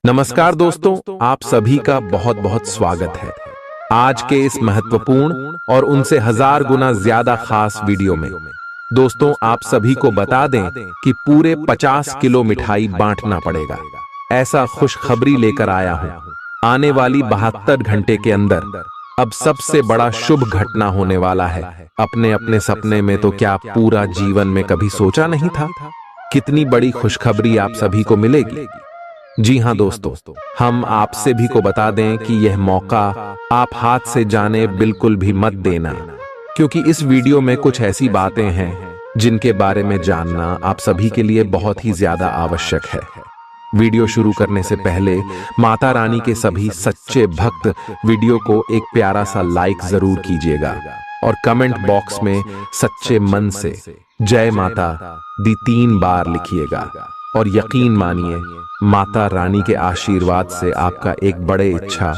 नमस्कार दोस्तों, आप सभी का बहुत बहुत स्वागत है आज के इस महत्वपूर्ण और उनसे 1000 गुना ज्यादा खास वीडियो में। दोस्तों, आप सभी को बता दें कि पूरे 50 किलो मिठाई बांटना पड़ेगा। ऐसा खुशखबरी लेकर आया हूं। आने वाली 72 घंटे के अंदर अब सबसे बड़ा शुभ घटना होने वाला है। अपने अपने सपने में तो क्या पूरा जीवन में कभी सोचा नहीं था कितनी बड़ी खुशखबरी आप सभी को मिलेगी। जी हां दोस्तों, हम आपसे भी को बता दें कि यह मौका आप हाथ से जाने बिल्कुल भी मत देना, क्योंकि इस वीडियो में कुछ ऐसी बातें हैं जिनके बारे में जानना आप सभी के लिए बहुत ही ज्यादा आवश्यक है। वीडियो शुरू करने से पहले माता रानी के सभी सच्चे भक्त वीडियो को एक प्यारा सा लाइक जरूर कीजिएगा और कमेंट बॉक्स में सच्चे मन से जय माता दी 3 बार लिखिएगा। और यकीन मानिए, माता रानी के आशीर्वाद से आपका एक बड़े इच्छा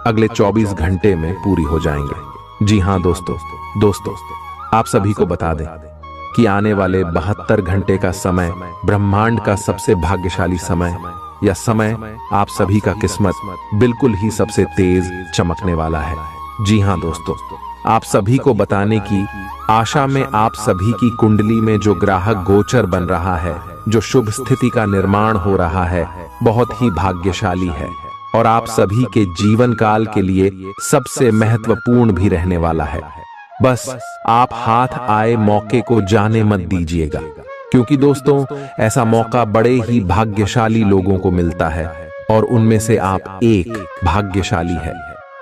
अगले 24 घंटे में पूरी हो जाएंगे। जी हां दोस्तों, आप सभी को बता दें कि आने वाले 72 घंटे का समय ब्रह्मांड का सबसे भाग्यशाली समय या समय आप सभी का किस्मत बिल्कुल ही सबसे तेज चमकने वाला है। जी हां दोस्तों, आप सभी को बताने की आशा में आप सभी की कुंडली में जो ग्राहक गोचर बन रहा है, जो शुभ स्थिति का निर्माण हो रहा है, बहुत ही भाग्यशाली है और आप सभी के जीवन काल के लिए सबसे महत्वपूर्ण भी रहने वाला है। बस आप हाथ आए मौके को जाने मत दीजिएगा, क्योंकि दोस्तों ऐसा मौका बड़े ही भाग्यशाली लोगों को मिलता है और उनमें से आप एक भाग्यशाली है,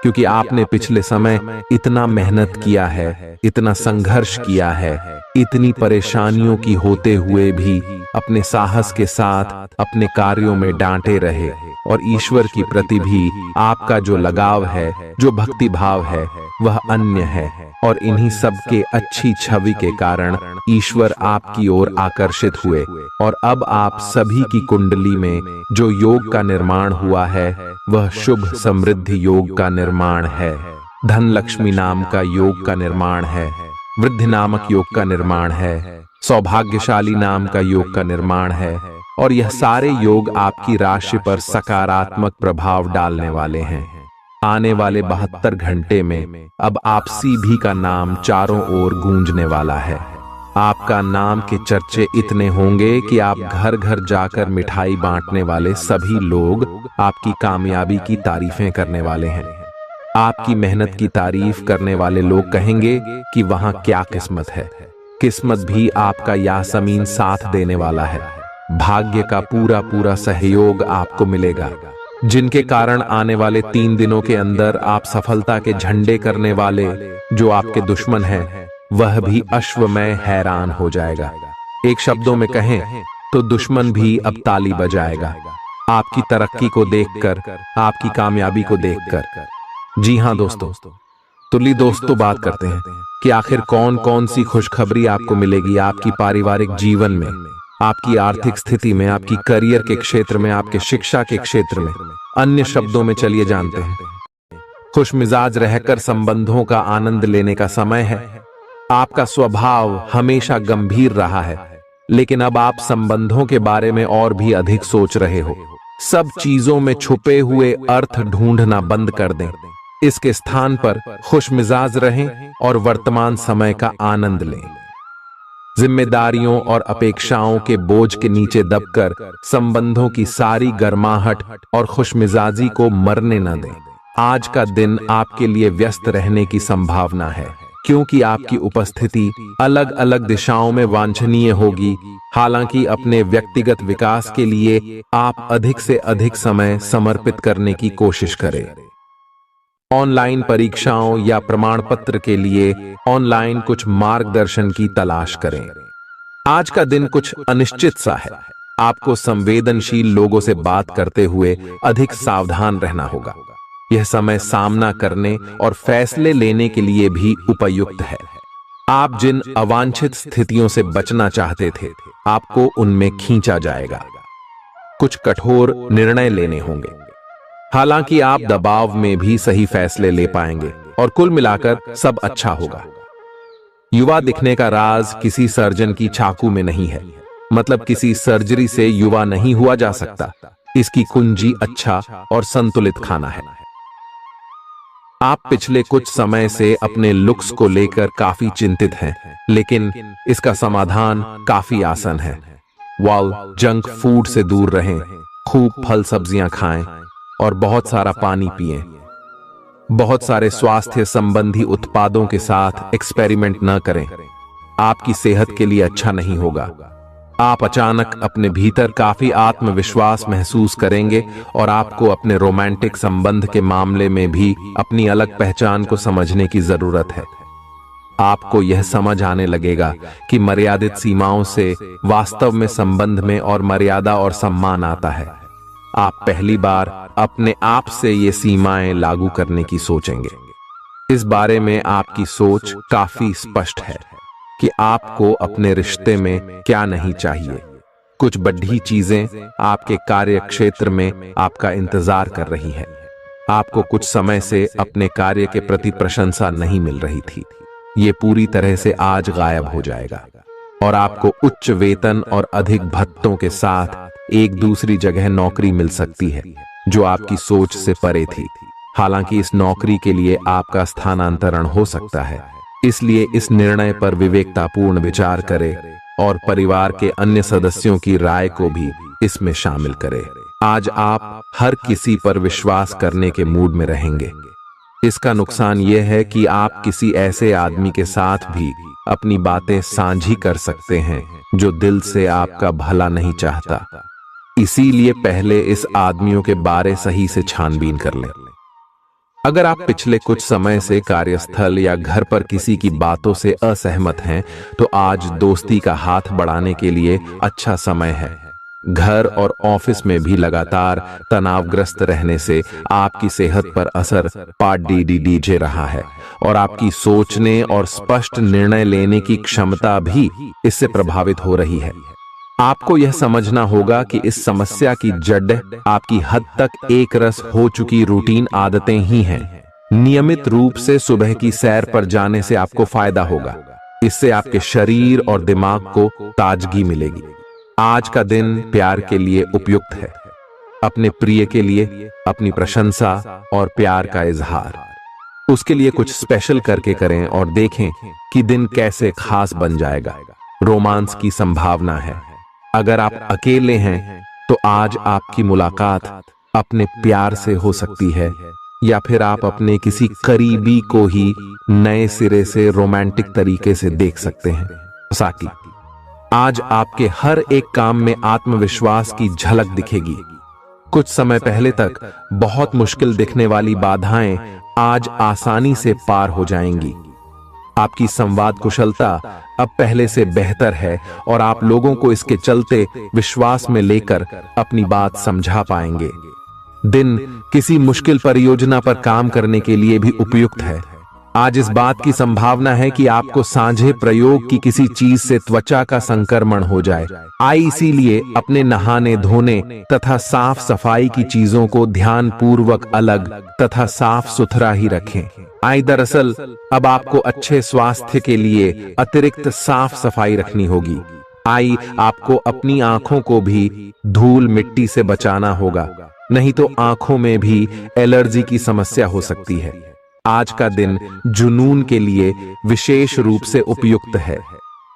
क्योंकि आपने पिछले समय इतना मेहनत किया है, इतना संघर्ष किया है, इतनी परेशानियों की होते हुए भी अपने साहस के साथ अपने कार्यों में डांटे रहे और ईश्वर की प्रति भी आपका जो लगाव है, जो भक्ति भाव है, वह अन्य है और इन्हीं सब के अच्छी छवि के कारण ईश्वर आपकी ओर आकर्षित हुए और अब आप सभी की कुंडली में जो योग का निर्माण हुआ है, वह शुभ समृद्धि योग का निर्माण है, धन लक्ष्मी नाम का योग का निर्माण है, वृद्धि नामक योग का निर्माण है, सौभाग्यशाली नाम का योग का निर्माण है और यह सारे योग आपकी राशि पर सकारात्मक प्रभाव डालने वाले हैं। आने वाले 72 घंटे में अब आपसी भी का नाम चारों ओर गूंजने वाला है। आपका नाम के चर्चे इतने होंगे कि आप घर घर जाकर मिठाई बांटने वाले सभी लोग आपकी कामयाबी की तारीफें करने वाले हैं। आपकी मेहनत की तारीफ करने वाले लोग कहेंगे कि वहां क्या किस्मत है। किस्मत भी आपका यासमीन साथ देने वाला है। भाग्य का पूरा पूरा सहयोग आपको मिलेगा, जिनके कारण आने वाले 3 दिनों के अंदर आप सफलता के झंडे करने वाले जो आपके दुश्मन हैं, वह भी अश्वमय हैरान हो जाएगा। एक शब्दों में कहें तो दुश्मन भी अब ताली बजाएगा, आपकी तरक्की को देखकर, आपकी कामयाबी को देखकर। जी हां दोस्तों, दोस्तों बात करते हैं कि आखिर कौन कौन सी खुशखबरी आपको मिलेगी आपकी पारिवारिक जीवन में, आपकी आर्थिक स्थिति में, आपकी करियर के क्षेत्र में, आपके शिक्षा के क्षेत्र में। अन्य शब्दों में चलिए जानते हैं। खुश मिजाज रहकर संबंधों का आनंद लेने का समय है। आपका स्वभाव हमेशा गंभीर रहा है, लेकिन अब आप संबंधों के बारे में और भी अधिक सोच रहे हो। सब चीजों में छुपे हुए अर्थ ढूंढना बंद कर दें। इसके स्थान पर खुश मिजाज रहें और वर्तमान समय का आनंद लें। जिम्मेदारियों और अपेक्षाओं के बोझ के नीचे दबकर संबंधों की सारी गर्माहट और खुशमिजाजी को मरने न दें। आज का दिन आपके लिए व्यस्त रहने की संभावना है, क्योंकि आपकी उपस्थिति अलग अलग दिशाओं में वांछनीय होगी। हालांकि अपने व्यक्तिगत विकास के लिए आप अधिक से अधिक समय समर्पित करने की कोशिश करें। ऑनलाइन परीक्षाओं या प्रमाण पत्र के लिए ऑनलाइन कुछ मार्गदर्शन की तलाश करें। आज का दिन कुछ अनिश्चित सा है। आपको संवेदनशील लोगों से बात करते हुए अधिक सावधान रहना होगा। यह समय सामना करने और फैसले लेने के लिए भी उपयुक्त है। आप जिन अवांछित स्थितियों से बचना चाहते थे, आपको उनमें खींचा जाएगा। कुछ कठोर निर्णय लेने होंगे। हालांकि आप दबाव में भी सही फैसले ले पाएंगे और कुल मिलाकर सब अच्छा होगा। युवा दिखने का राज किसी सर्जन की चाकू में नहीं है। मतलब किसी सर्जरी से युवा नहीं हुआ जा सकता। इसकी कुंजी अच्छा और संतुलित खाना है। आप पिछले कुछ समय से अपने लुक्स को लेकर काफी चिंतित हैं, लेकिन इसका समाधान काफी आसान है। जंक फूड से दूर रहें, खूब फल सब्जियां खाएं और बहुत सारा पानी पिएं। बहुत सारे स्वास्थ्य संबंधी उत्पादों के साथ एक्सपेरिमेंट न करें, आपकी सेहत के लिए अच्छा नहीं होगा। आप अचानक अपने भीतर काफी आत्मविश्वास महसूस करेंगे और आपको अपने रोमांटिक संबंध के मामले में भी अपनी अलग पहचान को समझने की जरूरत है। आपको यह समझ आने लगेगा कि मर्यादित सीमाओं से वास्तव में संबंध में और मर्यादा और सम्मान आता है। आप पहली बार अपने आप से ये सीमाएं लागू करने की सोचेंगे। इस बारे में आपकी सोच काफी स्पष्ट है कि आपको अपने रिश्ते में क्या नहीं चाहिए। कुछ बड़ी चीजें आपके कार्य क्षेत्र में आपका इंतजार कर रही हैं। आपको कुछ समय से अपने कार्य के प्रति प्रशंसा नहीं मिल रही थी, ये पूरी तरह से आज गायब हो जाएगा और आपको उच्च वेतन और अधिक भत्तों के साथ एक दूसरी जगह नौकरी मिल सकती है जो आपकी सोच से परे थी। हालांकि इस नौकरी के लिए आपका स्थानांतरण हो सकता है, इसलिए इस निर्णय पर विवेकतापूर्ण विचार करें और परिवार के अन्य सदस्यों की राय को भी इसमें शामिल करें। आज आप हर किसी पर विश्वास करने के मूड में रहेंगे। इसका नुकसान यह है कि आप किसी ऐसे आदमी के साथ भी अपनी बातें साझी कर सकते हैं जो दिल से आपका भला नहीं चाहता। इसीलिए पहले इस आदमियों के बारे सही से छानबीन कर लें। अगर आप पिछले कुछ समय से कार्यस्थल या घर पर किसी की बातों से असहमत हैं, तो आज दोस्ती का हाथ बढ़ाने के लिए अच्छा समय है। घर और ऑफिस में भी लगातार तनावग्रस्त रहने से आपकी सेहत पर असर पड़ रहा है और आपकी सोचने और स्पष्ट निर्णय लेने की क्षमता भी इससे प्रभावित हो रही है। आपको यह समझना होगा कि इस समस्या की जड़ आपकी हद तक एक रस हो चुकी रूटीन आदतें ही हैं। नियमित रूप से सुबह की सैर पर जाने से आपको फायदा होगा। इससे आपके शरीर और दिमाग को ताजगी मिलेगी। आज का दिन प्यार के लिए उपयुक्त है। अपने प्रिय के लिए अपनी प्रशंसा और प्यार का इजहार उसके लिए कुछ स्पेशल करके करें और देखें कि दिन कैसे खास बन जाएगा। रोमांस की संभावना है। अगर आप अकेले हैं तो आज आपकी मुलाकात अपने प्यार से हो सकती है, या फिर आप अपने किसी करीबी को ही नए सिरे से रोमांटिक तरीके से देख सकते हैं। साकी, आज आपके हर एक काम में आत्मविश्वास की झलक दिखेगी। कुछ समय पहले तक बहुत मुश्किल दिखने वाली बाधाएं आज आसानी से पार हो जाएंगी। आपकी संवाद कुशलता अब पहले से बेहतर है और आप लोगों को इसके चलते विश्वास में लेकर अपनी बात समझा पाएंगे। दिन किसी मुश्किल परियोजना पर काम करने के लिए भी उपयुक्त है। आज इस बात की संभावना है कि आपको साझे प्रयोग की किसी चीज से त्वचा का संक्रमण हो जाए। इसीलिए अपने नहाने धोने तथा साफ सफाई की चीजों को ध्यान पूर्वक अलग तथा साफ सुथरा ही रखें। दरअसल अब आपको अच्छे स्वास्थ्य के लिए अतिरिक्त साफ सफाई रखनी होगी। आपको अपनी आंखों को भी धूल मिट्टी से बचाना होगा, नहीं तो आंखों में भी एलर्जी की समस्या हो सकती है। आज का दिन जुनून के लिए विशेष रूप से उपयुक्त है।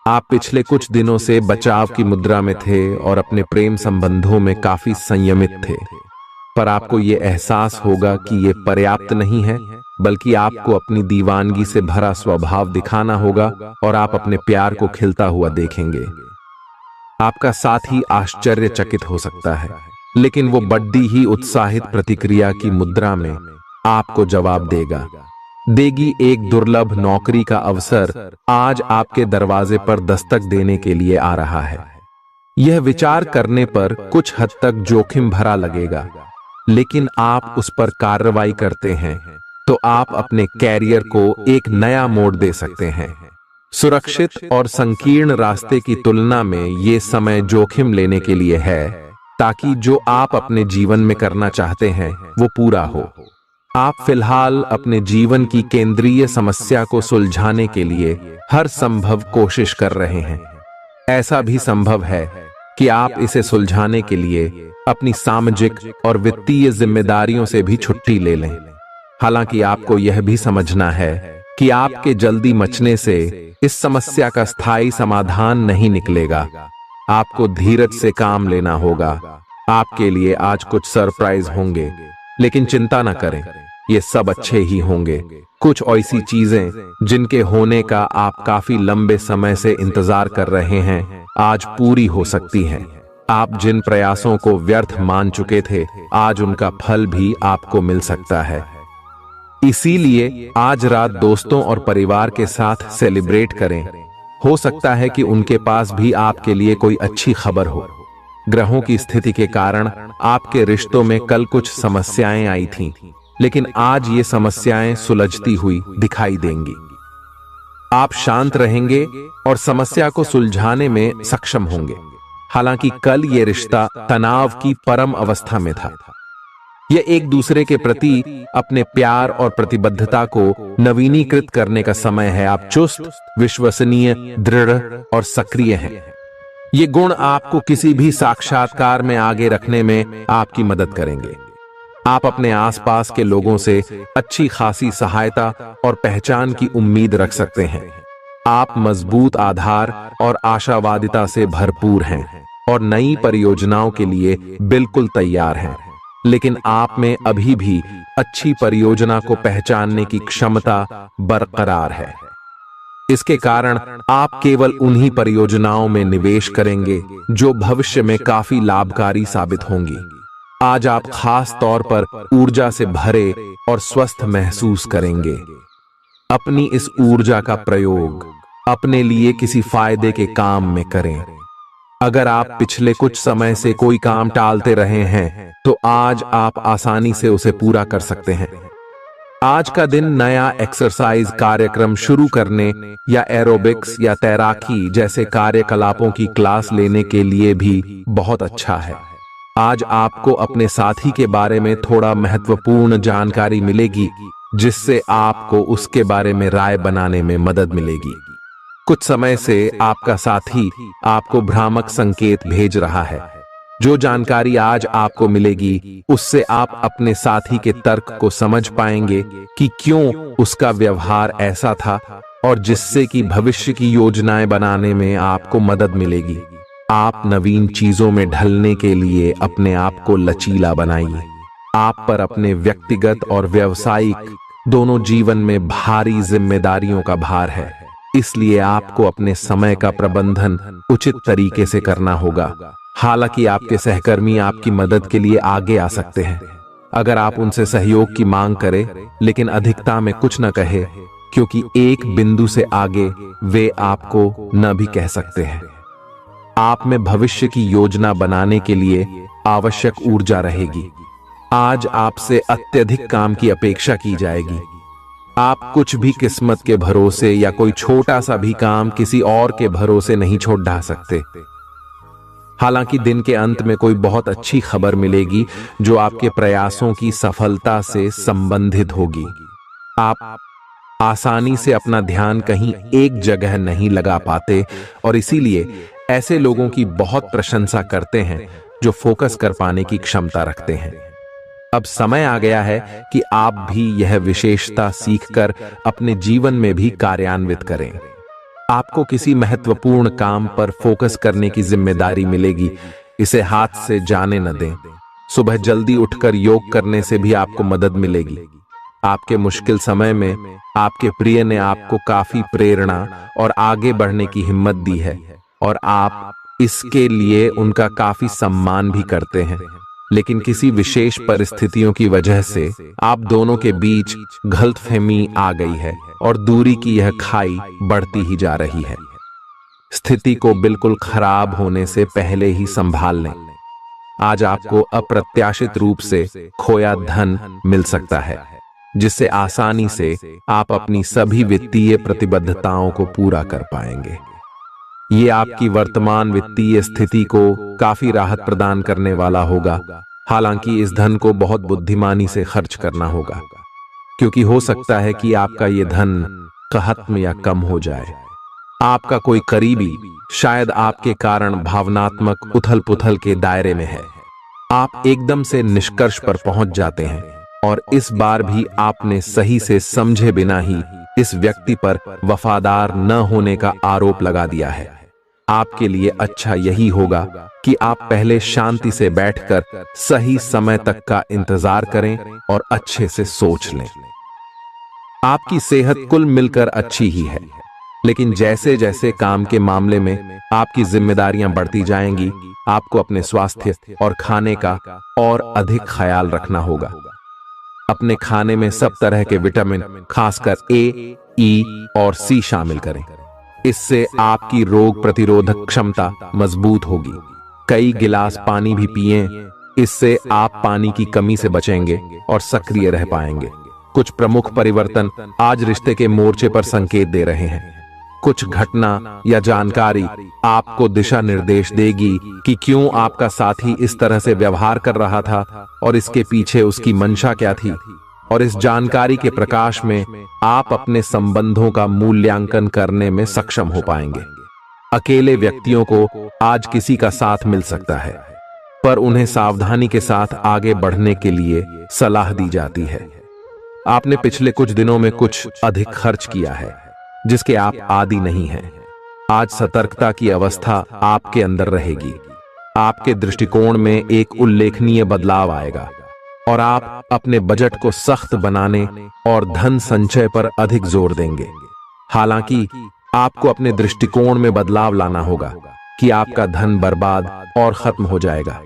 आप पिछले कुछ दिनों से बचाव की मुद्रा में थे और अपने प्रेम संबंधों में काफी संयमित थे, पर आपको ये एहसास होगा कि ये पर्याप्त नहीं है, बल्कि आपको अपनी दीवानगी से भरा स्वभाव दिखाना होगा और आप अपने प्यार को खिलता हुआ देखेंगे। आपका साथी आश्चर्यचकित हो सकता है, लेकिन वो बड़ी ही उत्साहित प्रतिक्रिया की मुद्रा में आपको जवाब देगी। एक दुर्लभ नौकरी का अवसर आज आपके दरवाजे पर दस्तक देने के लिए आ रहा है। यह विचार करने पर कुछ हद तक जोखिम भरा लगेगा, लेकिन आप उस पर कार्रवाई करते हैं तो आप अपने कैरियर को एक नया मोड़ दे सकते हैं। सुरक्षित और संकीर्ण रास्ते की तुलना में ये समय जोखिम लेने के लिए है, ताकि जो आप अपने जीवन में करना चाहते हैं वो पूरा हो। आप फिलहाल अपने जीवन की केंद्रीय समस्या को सुलझाने के लिए हर संभव कोशिश कर रहे हैं। ऐसा भी संभव है कि आप इसे सुलझाने के लिए अपनी सामाजिक और वित्तीय जिम्मेदारियों से भी छुट्टी ले लें। हालांकि आपको यह भी समझना है कि आपके जल्दी मचने से इस समस्या का स्थायी समाधान नहीं निकलेगा। आपको धीरज से काम लेना होगा। आपके लिए आज कुछ सरप्राइज होंगे, लेकिन चिंता न करें, ये सब अच्छे ही होंगे। कुछ ऐसी चीजें जिनके होने का आप काफी लंबे समय से इंतजार कर रहे हैं, आज पूरी हो सकती हैं। आप जिन प्रयासों को व्यर्थ मान चुके थे, आज उनका फल भी आपको मिल सकता है। इसीलिए आज रात दोस्तों और परिवार के साथ सेलिब्रेट करें। हो सकता है कि उनके पास भी आपके लिए कोई अच्छी खबर हो। ग्रहों की स्थिति के कारण आपके रिश्तों में कल कुछ समस्याएं आई थीं, लेकिन आज ये समस्याएं सुलझती हुई दिखाई देंगी। आप शांत रहेंगे और समस्या को सुलझाने में सक्षम होंगे। हालांकि कल ये रिश्ता तनाव की परम अवस्था में था। यह एक दूसरे के प्रति अपने प्यार और प्रतिबद्धता को नवीनीकृत करने का समय है। आप चुस्त, विश्वसनीय, दृढ़ और सक्रिय हैं। ये गुण आपको किसी भी साक्षात्कार में आगे रखने में आपकी मदद करेंगे। आप अपने आसपास के लोगों से अच्छी खासी सहायता और पहचान की उम्मीद रख सकते हैं। आप मजबूत आधार और आशावादिता से भरपूर हैं और नई परियोजनाओं के लिए बिल्कुल तैयार हैं। लेकिन आप में अभी भी अच्छी परियोजना को पहचानने की क्षमता बरकरार है। इसके कारण आप केवल उन्हीं परियोजनाओं में निवेश करेंगे जो भविष्य में काफी लाभकारी साबित होंगी। आज आप खास तौर पर ऊर्जा से भरे और स्वस्थ महसूस करेंगे। अपनी इस ऊर्जा का प्रयोग अपने लिए किसी फायदे के काम में करें। अगर आप पिछले कुछ समय से कोई काम टालते रहे हैं, तो आज आप आसानी से उसे पूरा कर सकते हैं। आज का दिन नया एक्सरसाइज कार्यक्रम शुरू करने या एरोबिक्स या तैराकी जैसे कार्यकलापों की क्लास लेने के लिए भी बहुत अच्छा है। आज आपको अपने साथी के बारे में थोड़ा महत्वपूर्ण जानकारी मिलेगी, जिससे आपको उसके बारे में राय बनाने में मदद मिलेगी। कुछ समय से आपका साथी आपको भ्रामक संकेत भेज रहा है। जो जानकारी आज आपको मिलेगी, उससे आप अपने साथी के तर्क को समझ पाएंगे कि क्यों उसका व्यवहार ऐसा था, और जिससे कि भविष्य की योजनाएं बनाने में आपको मदद मिलेगी। आप नवीन चीजों में ढलने के लिए अपने आप को लचीला बनाइए। आप पर अपने व्यक्तिगत और व्यावसायिक दोनों जीवन में भारी जिम्मेदारियों का भार है, इसलिए आपको अपने समय का प्रबंधन उचित तरीके से करना होगा। हालांकि आपके सहकर्मी आपकी मदद के लिए आगे आ सकते हैं अगर आप उनसे सहयोग की मांग करें, लेकिन अधिकता में कुछ न कहे, क्योंकि एक बिंदु से आगे वे आपको न भी कह सकते हैं। आप में भविष्य की योजना बनाने के लिए आवश्यक ऊर्जा रहेगी। आज आपसे अत्यधिक काम की अपेक्षा की जाएगी। आप कुछ भी किस्मत के भरोसे या कोई छोटा सा भी काम किसी और के भरोसे नहीं छोड़ ढा सकते। हालांकि दिन के अंत में कोई बहुत अच्छी खबर मिलेगी जो आपके प्रयासों की सफलता से संबंधित होगी। आप आसानी से अपना ध्यान कहीं एक जगह नहीं लगा पाते और इसीलिए ऐसे लोगों की बहुत प्रशंसा करते हैं जो फोकस कर पाने की क्षमता रखते हैं। अब समय आ गया है कि आप भी यह विशेषता सीखकर अपने जीवन में भी कार्यान्वित करें। आपको किसी महत्वपूर्ण काम पर फोकस करने की जिम्मेदारी मिलेगी। इसे हाथ से जाने न दें। सुबह जल्दी उठकर योग करने से भी आपको मदद मिलेगी। आपके मुश्किल समय में आपके प्रिय ने आपको काफी प्रेरणा और आगे बढ़ने की हिम्मत दी है, और आप इसके लिए उनका काफी सम्मान भी करते हैं। लेकिन किसी विशेष परिस्थितियों की वजह से आप दोनों के बीच गलतफहमी आ गई है और दूरी की यह खाई बढ़ती ही जा रही है। स्थिति को बिल्कुल खराब होने से पहले ही संभाल लें। आज आपको अप्रत्याशित रूप से खोया धन मिल सकता है, जिससे आसानी से आप अपनी सभी वित्तीय प्रतिबद्धताओं को पूरा कर पाएंगे। ये आपकी वर्तमान वित्तीय स्थिति को काफी राहत प्रदान करने वाला होगा। हालांकि इस धन को बहुत बुद्धिमानी से खर्च करना होगा, क्योंकि हो सकता है कि आपका ये धन खत्म या कम हो जाए। आपका कोई करीबी शायद आपके कारण भावनात्मक उथल पुथल के दायरे में है। आप एकदम से निष्कर्ष पर पहुंच जाते हैं और इस बार भी आपने सही से समझे बिना ही इस व्यक्ति पर वफादार न होने का आरोप लगा दिया है। आपके लिए अच्छा यही होगा कि आप पहले शांति से बैठकर सही समय तक का इंतजार करें और अच्छे से सोच लें। आपकी सेहत कुल मिलकर अच्छी ही है, लेकिन जैसे जैसे काम के मामले में आपकी जिम्मेदारियां बढ़ती जाएंगी, आपको अपने स्वास्थ्य और खाने का और अधिक ख्याल रखना होगा। अपने खाने में सब तरह के विटामिन, खासकर ए, ई और सी शामिल करें। इससे आपकी रोग प्रतिरोधक क्षमता मजबूत होगी। कई गिलास पानी भी पिएं, इससे आप पानी की कमी से बचेंगे और सक्रिय रह पाएंगे। कुछ प्रमुख परिवर्तन आज रिश्ते के मोर्चे पर संकेत दे रहे हैं। कुछ घटना या जानकारी आपको दिशा निर्देश देगी कि क्यों आपका साथी इस तरह से व्यवहार कर रहा था और इसके पीछे उसकी मंशा क्या थी। और इस जानकारी के प्रकाश में आप अपने संबंधों का मूल्यांकन करने में सक्षम हो पाएंगे। अकेले व्यक्तियों को आज किसी का साथ मिल सकता है, पर उन्हें सावधानी के साथ आगे बढ़ने के लिए सलाह दी जाती है। आपने पिछले कुछ दिनों में कुछ अधिक खर्च किया है जिसके आप आदी नहीं हैं। आज सतर्कता की अवस्था आपके अंदर रहेगी। आपके दृष्टिकोण में एक उल्लेखनीय बदलाव आएगा और आप अपने बजट को सख्त बनाने और धन संचय पर अधिक जोर देंगे। हालांकि आपको अपने दृष्टिकोण में बदलाव लाना होगा कि आपका धन बर्बाद और खत्म हो जाएगा।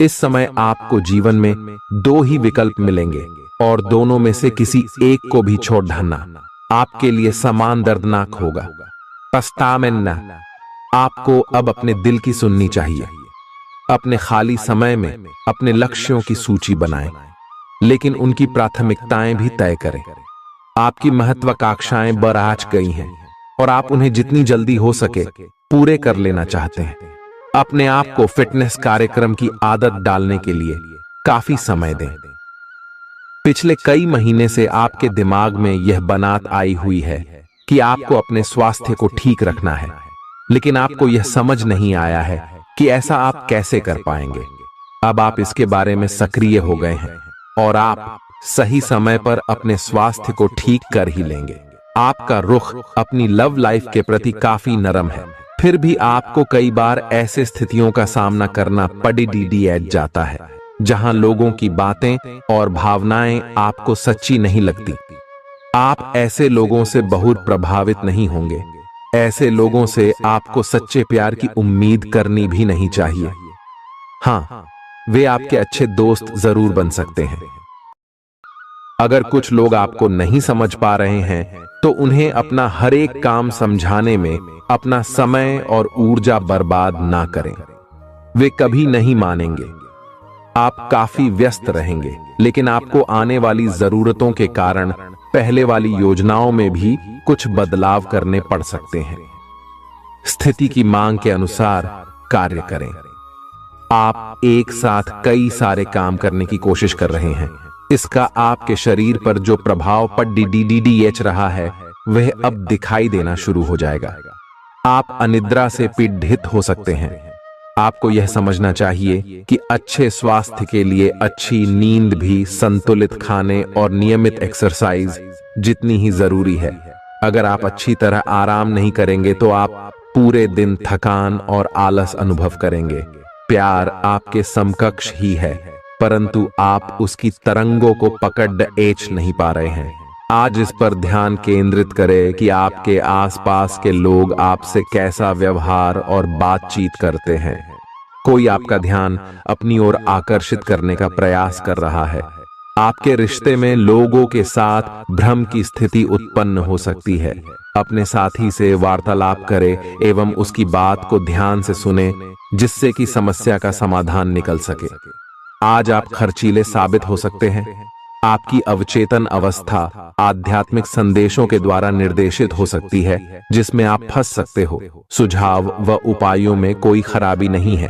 इस समय आपको जीवन में दो ही विकल्प मिलेंगे और दोनों में से किसी एक को भी छोड़ डालना आपके लिए समान दर्दनाक होगा। पछतावें। आपको अब अपने दिल की सुननी चाहिए। अपने खाली समय में अपने लक्ष्यों की सूची बनाएं, लेकिन उनकी प्राथमिकताएं भी तय करें। आपकी महत्वाकांक्षाएं बराज गई हैं और आप उन्हें जितनी जल्दी हो सके पूरे कर लेना चाहते हैं। अपने आप को फिटनेस कार्यक्रम की आदत डालने के लिए काफी समय दें। पिछले कई महीने से आपके दिमाग में यह बात आई हुई है कि आपको अपने स्वास्थ्य को ठीक रखना है, लेकिन आपको यह समझ नहीं आया है कि ऐसा आप कैसे कर पाएंगे। अब आप इसके बारे में सक्रिय हो गए हैं और आप सही समय पर अपने स्वास्थ्य को ठीक कर ही लेंगे। आपका रुख अपनी लव लाइफ के प्रति काफी नरम है, फिर भी आपको कई बार ऐसे स्थितियों का सामना करना पड़ जाता है जहां लोगों की बातें और भावनाएं आपको सच्ची नहीं लगती। आप ऐसे लोगों से बहुत प्रभावित नहीं होंगे। ऐसे लोगों से आपको सच्चे प्यार की उम्मीद करनी भी नहीं चाहिए। हाँ, वे आपके अच्छे दोस्त जरूर बन सकते हैं। अगर कुछ लोग आपको नहीं समझ पा रहे हैं तो उन्हें अपना हर एक काम समझाने में अपना समय और ऊर्जा बर्बाद ना करें। वे कभी नहीं मानेंगे। आप काफी व्यस्त रहेंगे, लेकिन आपको आने वाली जरूरतों के कारण पहले वाली योजनाओं में भी कुछ बदलाव करने पड़ सकते हैं। स्थिति की मांग के अनुसार कार्य करें। आप एक साथ कई सारे काम करने की कोशिश कर रहे हैं। इसका आपके शरीर पर जो प्रभाव पड़ रहा है वह अब दिखाई देना शुरू हो जाएगा। आप अनिद्रा से पीड़ित हो सकते हैं। आपको यह समझना चाहिए कि अच्छे स्वास्थ्य के लिए अच्छी नींद भी संतुलित खाने और नियमित एक्सरसाइज जितनी ही जरूरी है। अगर आप अच्छी तरह आराम नहीं करेंगे तो आप पूरे दिन थकान और आलस अनुभव करेंगे। प्यार आपके समकक्ष ही है, परंतु आप उसकी तरंगों को पकड़ नहीं पा रहे हैं। आज इस पर ध्यान केंद्रित करें कि आपके आसपास के लोग आपसे कैसा व्यवहार और बातचीत करते हैं। कोई आपका ध्यान अपनी ओर आकर्षित करने का प्रयास कर रहा है। आपके रिश्ते में लोगों के साथ भ्रम की स्थिति उत्पन्न हो सकती है। अपने साथी से वार्तालाप करें एवं उसकी बात को ध्यान से सुने, जिससे कि समस्या का समाधान निकल सके। आज आप खर्चीले साबित हो सकते हैं। आपकी अवचेतन अवस्था आध्यात्मिक संदेशों के द्वारा निर्देशित हो सकती है, जिसमें आप फंस सकते हो। सुझाव व उपायों में कोई खराबी नहीं है,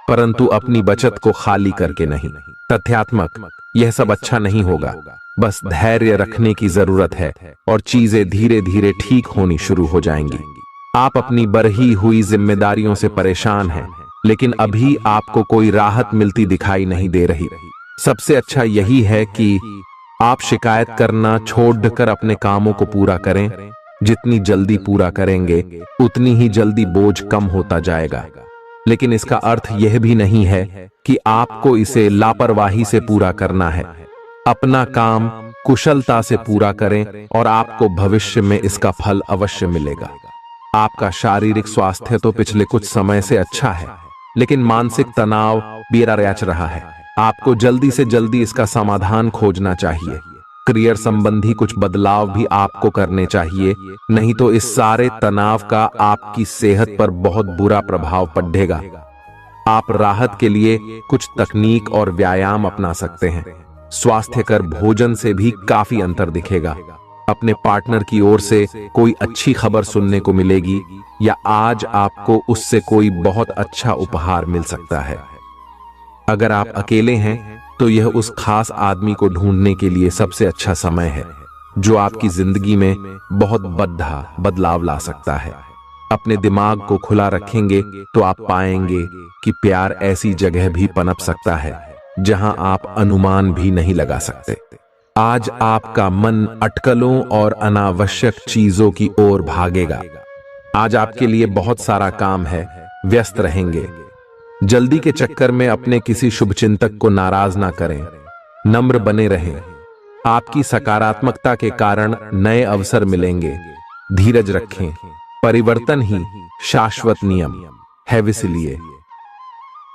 परंतु अपनी बचत को खाली करके नहीं। तथ्यात्मक, यह सब अच्छा नहीं होगा। बस धैर्य रखने की जरूरत है और चीजें धीरे धीरे ठीक होनी शुरू हो जाएंगी। आप अपनी बढ़ी हुई जिम्मेदारियों से परेशान हैं, लेकिन अभी आपको कोई राहत मिलती दिखाई नहीं दे रही। सबसे अच्छा यही है कि आप शिकायत करना छोड़कर अपने कामों को पूरा करें। जितनी जल्दी पूरा करेंगे उतनी ही जल्दी बोझ कम होता जाएगा। लेकिन इसका अर्थ यह भी नहीं है कि आपको इसे लापरवाही से पूरा करना है। अपना काम कुशलता से पूरा करें और आपको भविष्य में इसका फल अवश्य मिलेगा। आपका शारीरिक स्वास्थ्य तो पिछले कुछ समय से अच्छा है, लेकिन मानसिक तनाव बेरा रच रहा है। आपको जल्दी से जल्दी इसका समाधान खोजना चाहिए। करियर संबंधी कुछ बदलाव भी आपको करने चाहिए, नहीं तो इस सारे तनाव का आपकी सेहत पर बहुत बुरा प्रभाव पड़ेगा। आप राहत के लिए कुछ तकनीक और व्यायाम अपना सकते हैं। स्वास्थ्यकर भोजन से भी काफी अंतर दिखेगा। अपने पार्टनर की ओर से कोई अच्छी खबर सुनने को मिलेगी, या आज आपको उससे कोई बहुत अच्छा उपहार मिल सकता है। अगर आप अकेले हैं तो यह उस खास आदमी को ढूंढने के लिए सबसे अच्छा समय है जो आपकी जिंदगी में बहुत बड़ा बदलाव ला सकता है। अपने दिमाग को खुला रखेंगे तो आप पाएंगे कि प्यार ऐसी जगह भी पनप सकता है जहां आप अनुमान भी नहीं लगा सकते। आज आपका मन अटकलों और अनावश्यक चीजों की ओर भागेगा। आज आपके लिए बहुत सारा काम है, व्यस्त रहेंगे। जल्दी के चक्कर में अपने किसी शुभचिंतक को नाराज ना करें, नम्र बने रहें। आपकी सकारात्मकता के कारण नए अवसर मिलेंगे। धीरज रखें, परिवर्तन ही शाश्वत नियम है, इसलिए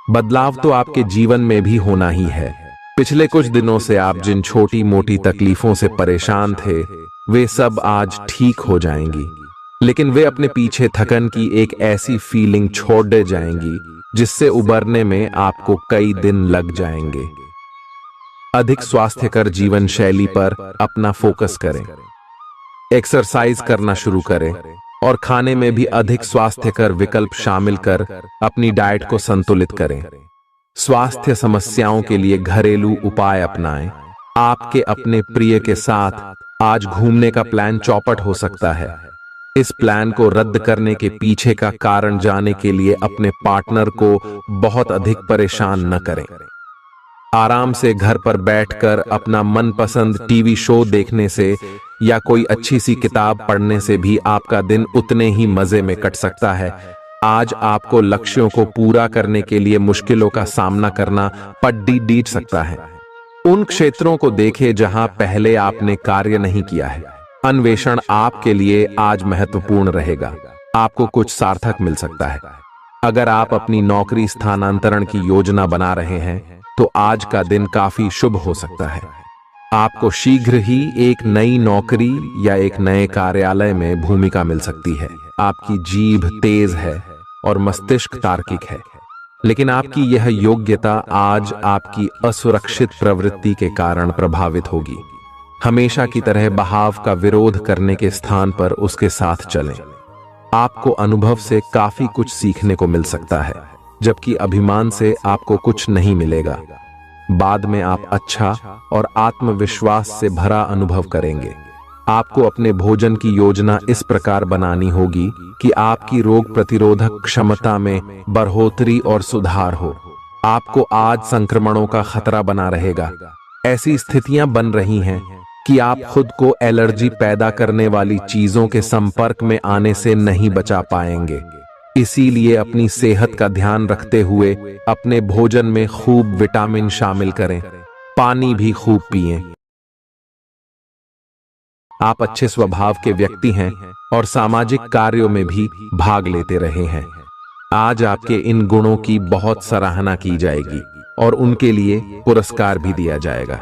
बदलाव तो आपके जीवन में भी होना ही है। पिछले कुछ दिनों से आप जिन छोटी मोटी तकलीफों से परेशान थे, वे सब आज ठीक हो जाएंगी, लेकिन वे अपने पीछे थकन की एक ऐसी फीलिंग छोड़ दे जाएंगी जिससे उबरने में आपको कई दिन लग जाएंगे। अधिक स्वास्थ्यकर जीवन शैली पर अपना फोकस करें, एक्सरसाइज करना शुरू करें और खाने में भी अधिक स्वास्थ्यकर विकल्प शामिल कर अपनी डाइट को संतुलित करें। स्वास्थ्य समस्याओं के लिए घरेलू उपाय अपनाएं। आपके अपने प्रिय के साथ आज घूमने का प्लान चौपट हो सकता है। इस प्लान को रद्द करने के पीछे का कारण जाने के लिए अपने पार्टनर को बहुत अधिक परेशान न करें। आराम से घर पर बैठकर अपना मनपसंद टीवी शो देखने से या कोई अच्छी सी किताब पढ़ने से भी आपका दिन उतने ही मजे में कट सकता है। आज आपको लक्ष्यों को पूरा करने के लिए मुश्किलों का सामना करना पड़ सकता है। उन क्षेत्रों को देखें जहां पहले आपने कार्य नहीं किया है। अन्वेषण आपके लिए आज महत्वपूर्ण रहेगा। आपको कुछ सार्थक मिल सकता है। अगर आप अपनी नौकरी स्थानांतरण की योजना बना रहे हैं तो आज का दिन काफी शुभ हो सकता है। आपको शीघ्र ही एक नई नौकरी या एक नए कार्यालय में भूमिका मिल सकती है। आपकी जीभ तेज है और मस्तिष्क तार्किक है, लेकिन आपकी यह योग्यता आज आपकी असुरक्षित प्रवृत्ति के कारण प्रभावित होगी। हमेशा की तरह बहाव का विरोध करने के स्थान पर उसके साथ चलें। आपको अनुभव से काफी कुछ सीखने को मिल सकता है, जबकि अभिमान से आपको कुछ नहीं मिलेगा। बाद में आप अच्छा और आत्मविश्वास से भरा अनुभव करेंगे। आपको अपने भोजन की योजना इस प्रकार बनानी होगी कि आपकी रोग प्रतिरोधक क्षमता में बढ़ोतरी और सुधार हो। आपको आज संक्रमणों का खतरा बना रहेगा। ऐसी स्थितियां बन रही हैं कि आप खुद को एलर्जी पैदा करने वाली चीजों के संपर्क में आने से नहीं बचा पाएंगे। इसीलिए अपनी सेहत का ध्यान रखते हुए अपने भोजन में खूब विटामिन शामिल करें। पानी भी खूब पिएं। आप अच्छे स्वभाव के व्यक्ति हैं और सामाजिक कार्यों में भी भाग लेते रहे हैं। आज आपके इन गुणों की बहुत सराहना की जाएगी और उनके लिए पुरस्कार भी दिया जाएगा।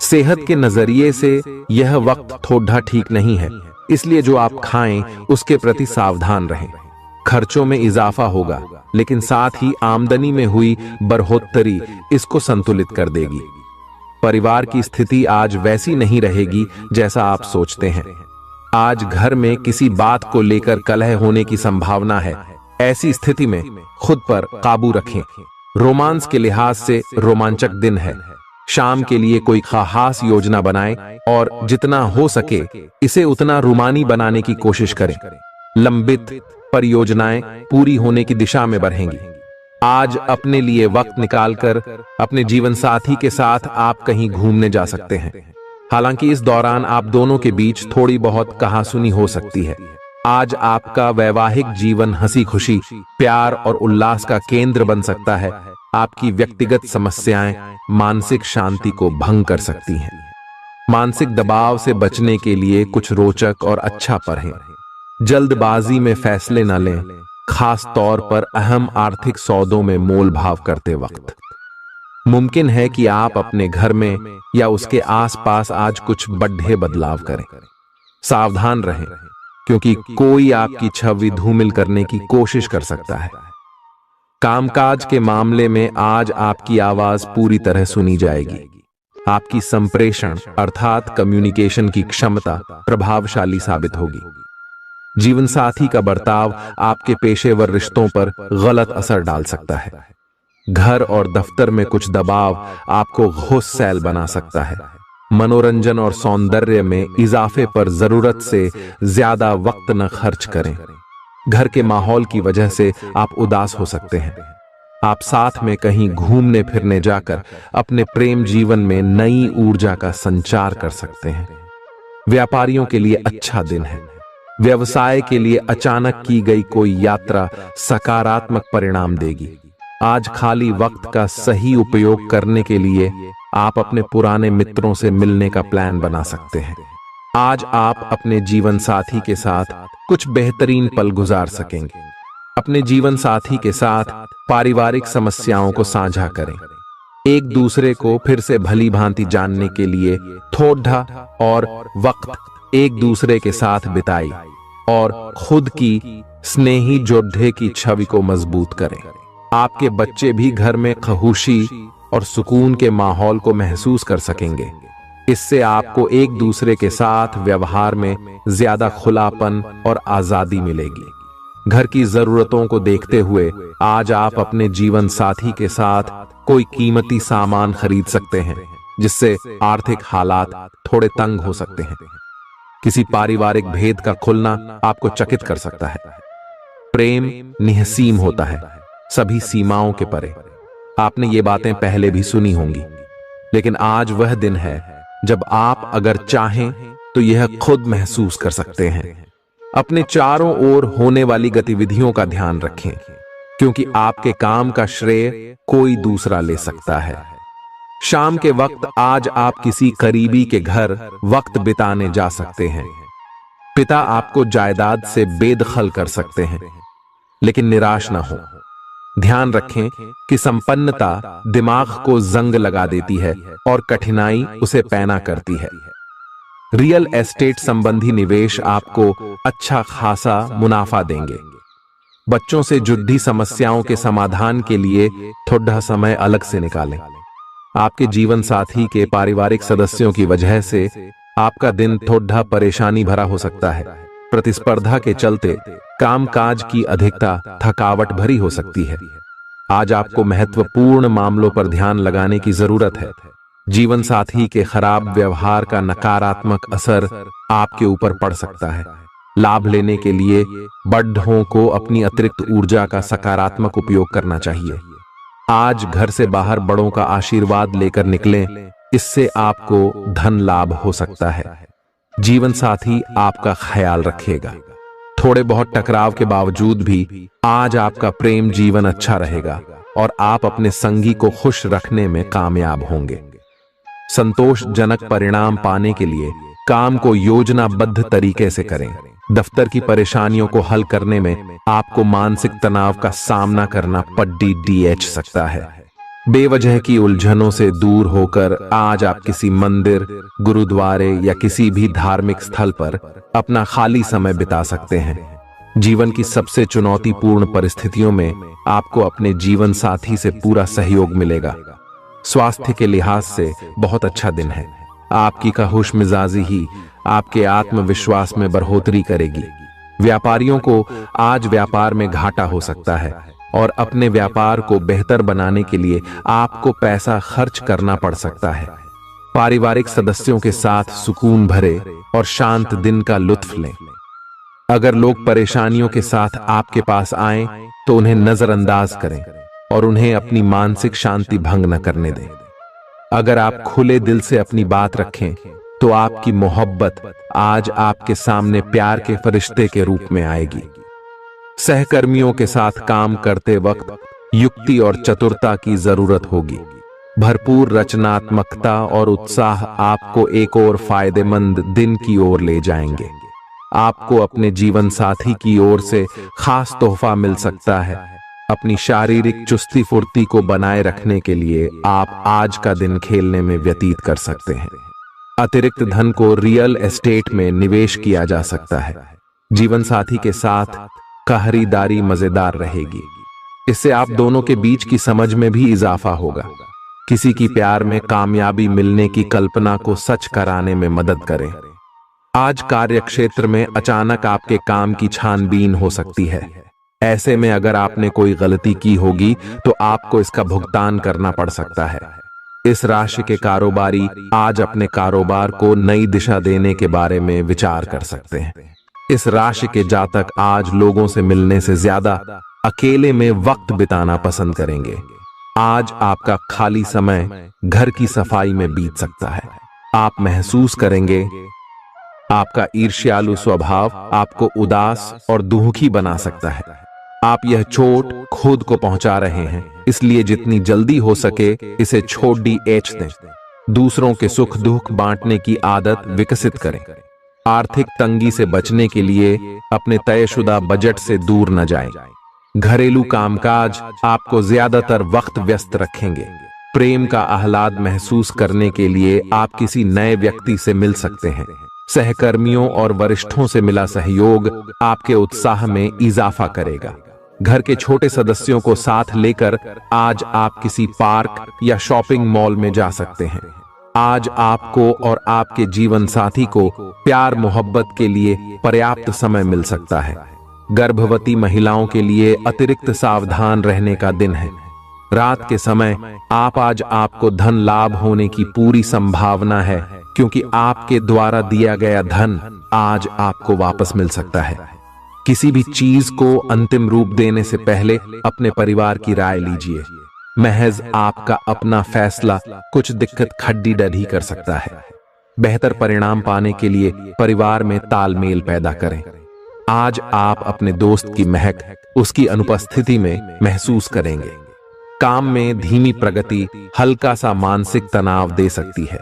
सेहत के नजरिए से यह वक्त थोड़ा ठीक नहीं है, इसलिए जो आप खाएं उसके प्रति सावधान रहें। खर्चों में इजाफा होगा, लेकिन साथ ही आमदनी में हुई बढ़ोतरी इसको संतुलित कर देगी। परिवार की स्थिति आज वैसी नहीं रहेगी जैसा आप सोचते हैं। आज घर में किसी बात को लेकर कलह होने की संभावना है। ऐसी स्थिति में खुद पर काबू रखें। रोमांस के लिहाज से रोमांचक दिन है। शाम के लिए कोई खास योजना बनाएं और जितना हो सके इसे उतना रूमानी बनाने की कोशिश करें। लंबित परियोजनाएं पूरी होने की दिशा में बढ़ेंगी। आज अपने लिए वक्त निकालकर अपने जीवन साथी के साथ आप कहीं घूमने जा सकते हैं। हालांकि इस दौरान आप दोनों के बीच थोड़ी बहुत कहासुनी हो सकती है। आज आपका वैवाहिक जीवन हंसी खुशी, प्यार और उल्लास का केंद्र बन सकता है। आपकी व्यक्तिगत समस्याएं मानसिक शांति को भंग कर सकती हैं। मानसिक दबाव से बचने के लिए कुछ रोचक और अच्छा पढ़ें। जल्दबाजी में फैसले न लें, खास तौर पर अहम आर्थिक सौदों में मोल भाव करते वक्त। मुमकिन है कि आप अपने घर में या उसके आसपास आज कुछ बड़े बदलाव करें। सावधान रहें, क्योंकि कोई आपकी छवि धूमिल करने की कोशिश कर सकता है। कामकाज के मामले में आज आपकी आवाज पूरी तरह सुनी जाएगी। आपकी संप्रेषण अर्थात कम्युनिकेशन की क्षमता प्रभावशाली साबित होगी। जीवन साथी का बर्ताव आपके पेशेवर रिश्तों पर गलत असर डाल सकता है। घर और दफ्तर में कुछ दबाव आपको गुस्सैल बना सकता है। मनोरंजन और सौंदर्य में इजाफे पर जरूरत से ज्यादा वक्त न खर्च करें। घर के माहौल की वजह से आप उदास हो सकते हैं। आप साथ में कहीं घूमने फिरने जाकर अपने प्रेम जीवन में नई ऊर्जा का संचार कर सकते हैं। व्यापारियों के लिए अच्छा दिन है। व्यवसाय के लिए अचानक की गई कोई यात्रा सकारात्मक परिणाम देगी। आज खाली वक्त का सही उपयोग करने के लिए आप अपने पुराने मित्रों से मिलने का प्लान बना सकते हैं। आज आप अपने जीवन साथी के साथ कुछ बेहतरीन पल गुजार सकेंगे। अपने जीवन साथी के साथ पारिवारिक समस्याओं को साझा करें। एक दूसरे को फिर से भली भांति जानने के लिए थोड़ा और वक्त एक दूसरे के साथ बिताई और खुद की स्नेही जोड़े की छवि को मजबूत करें। आपके बच्चे भी घर में खुशी और सुकून के माहौल को महसूस कर सकेंगे। इससे आपको एक दूसरे के साथ व्यवहार में ज्यादा खुलापन और आजादी मिलेगी। घर की जरूरतों को देखते हुए आज आप अपने जीवन साथी के साथ कोई कीमती सामान खरीद सकते हैं, जिससे आर्थिक हालात थोड़े तंग हो सकते हैं। किसी पारिवारिक भेद का खुलना आपको चकित कर सकता है। प्रेम निहसीम होता है, सभी सीमाओं के परे। आपने ये बातें पहले भी सुनी होंगी, लेकिन आज वह दिन है जब आप अगर चाहें तो यह खुद महसूस कर सकते हैं। अपने चारों ओर होने वाली गतिविधियों का ध्यान रखें, क्योंकि आपके काम का श्रेय कोई दूसरा ले सकता है। शाम के वक्त आज आप किसी करीबी के घर वक्त बिताने जा सकते हैं। पिता आपको जायदाद से बेदखल कर सकते हैं, लेकिन निराश ना हो। ध्यान रखें कि संपन्नता दिमाग को जंग लगा देती है और कठिनाई उसे पैना करती है। रियल एस्टेट संबंधी निवेश आपको अच्छा खासा मुनाफा देंगे। बच्चों से जुड़ी समस्याओं के समाधान के लिए थोड़ा समय अलग से निकालें। आपके जीवन साथी के पारिवारिक सदस्यों की वजह से आपका दिन थोड़ा परेशानी भरा हो सकता है। प्रतिस्पर्धा के चलते कामकाज की अधिकता थकावट भरी हो सकती है। आज आपको महत्वपूर्ण मामलों पर ध्यान लगाने की जरूरत है। जीवन साथी के खराब व्यवहार का नकारात्मक असर आपके ऊपर पड़ सकता है। लाभ लेने के लिए बड़ों को अपनी अतिरिक्त ऊर्जा का सकारात्मक उपयोग करना चाहिए। आज घर से बाहर बड़ों का आशीर्वाद लेकर निकलें, इससे आपको धन लाभ हो सकता है। जीवन साथी आपका ख्याल रखेगा। थोड़े बहुत टकराव के बावजूद भी आज आपका प्रेम जीवन अच्छा रहेगा और आप अपने संगी को खुश रखने में कामयाब होंगे। संतोषजनक परिणाम पाने के लिए काम को योजनाबद्ध तरीके से करें। दफ्तर की परेशानियों को हल करने में आपको मानसिक तनाव का सामना करना पड़ सकता है। बेवजह की उलझनों से दूर होकर आज आप किसी मंदिर, गुरुद्वारे या किसी भी धार्मिक स्थल पर अपना खाली समय बिता सकते हैं। जीवन की सबसे चुनौतीपूर्ण परिस्थितियों में आपको अपने जीवन साथी से पूरा सहयोग मिलेगा। स्वास्थ्य के लिहाज से बहुत अच्छा दिन है। आपकी खुश मिजाजी ही आपके आत्मविश्वास में बढ़ोतरी करेगी। व्यापारियों को आज व्यापार में घाटा हो सकता है और अपने व्यापार को बेहतर बनाने के लिए आपको पैसा खर्च करना पड़ सकता है। पारिवारिक सदस्यों के साथ सुकून भरे और शांत दिन का लुत्फ लें। अगर लोग परेशानियों के साथ आपके पास आएं, तो उन्हें नजरअंदाज करें और उन्हें अपनी मानसिक शांति भंग न करने दें। अगर आप खुले दिल से अपनी बात रखें, तो आपकी मोहब्बत आज आपके सामने प्यार के फरिश्ते के रूप में आएगी। सहकर्मियों के साथ काम करते वक्त युक्ति और चतुरता की जरूरत होगी। भरपूर रचनात्मकता और उत्साह आपको एक और फायदेमंद दिन की ओर ले जाएंगे। आपको अपने जीवन साथी की ओर से खास तोहफा मिल सकता है। अपनी शारीरिक चुस्ती फुर्ती को बनाए रखने के लिए आप आज का दिन खेलने में व्यतीत कर सकते हैं। अतिरिक्त धन को रियल एस्टेट में निवेश किया जा सकता है। जीवन साथी के साथ खरीदारी मजेदार रहेगी। इससे आप दोनों के बीच की समझ में भी इजाफा होगा। किसी की प्यार में कामयाबी मिलने की कल्पना को सच कराने में मदद करें। आज कार्य क्षेत्र में अचानक आपके काम की छानबीन हो सकती है। ऐसे में अगर आपने कोई गलती की होगी तो आपको इसका भुगतान करना पड़ सकता है। इस राशि के कारोबारी आज अपने कारोबार को नई दिशा देने के बारे में विचार कर सकते हैं। इस राशि के जातक आज लोगों से मिलने से ज्यादा अकेले में वक्त बिताना पसंद करेंगे। आज आपका खाली समय घर की सफाई में बीत सकता है। आप महसूस करेंगे आपका ईर्ष्यालु स्वभाव आपको उदास और दुखी बना सकता है। आप यह चोट खुद को पहुंचा रहे हैं, इसलिए जितनी जल्दी हो सके इसे छोड़ दें। दूसरों के सुख दुख बांटने की आदत विकसित करें। आर्थिक तंगी से बचने के लिए अपने तयशुदा बजट से दूर न जाएं। घरेलू कामकाज आपको ज्यादातर वक्त व्यस्त रखेंगे। प्रेम का आह्लाद महसूस करने के लिए आप किसी नए व्यक्ति से मिल सकते हैं। सहकर्मियों और वरिष्ठों से मिला सहयोग आपके उत्साह में इजाफा करेगा। घर के छोटे सदस्यों को साथ लेकर आज आप किसी पार्क या शॉपिंग मॉल में जा सकते हैं। आज आपको और आपके जीवन साथी को प्यार मोहब्बत के लिए पर्याप्त समय मिल सकता है। गर्भवती महिलाओं के लिए अतिरिक्त सावधान रहने का दिन है। रात के समय आज आपको धन लाभ होने की पूरी संभावना है, क्योंकि आपके द्वारा दिया गया धन आज आपको वापस मिल सकता है। किसी भी चीज को अंतिम रूप देने से पहले अपने परिवार की राय लीजिए। महज आपका अपना फैसला कुछ दिक्कत खड्डी डढ़ी कर सकता है। बेहतर परिणाम पाने के लिए परिवार में तालमेल पैदा करें। आज आप अपने दोस्त की महक उसकी अनुपस्थिति में महसूस करेंगे। काम में धीमी प्रगति हल्का सा मानसिक तनाव दे सकती है।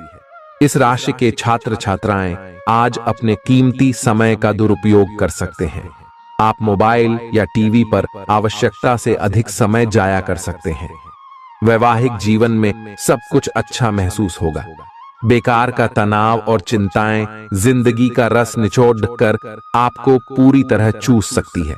इस राशि के छात्र छात्राएं आज अपने कीमती समय का दुरुपयोग कर सकते हैं। आप मोबाइल या टीवी पर आवश्यकता से अधिक समय जाया कर सकते हैं। वैवाहिक जीवन में सब कुछ अच्छा महसूस होगा। बेकार का तनाव और चिंताएं जिंदगी का रस निचोड़ कर आपको पूरी तरह चूस सकती है।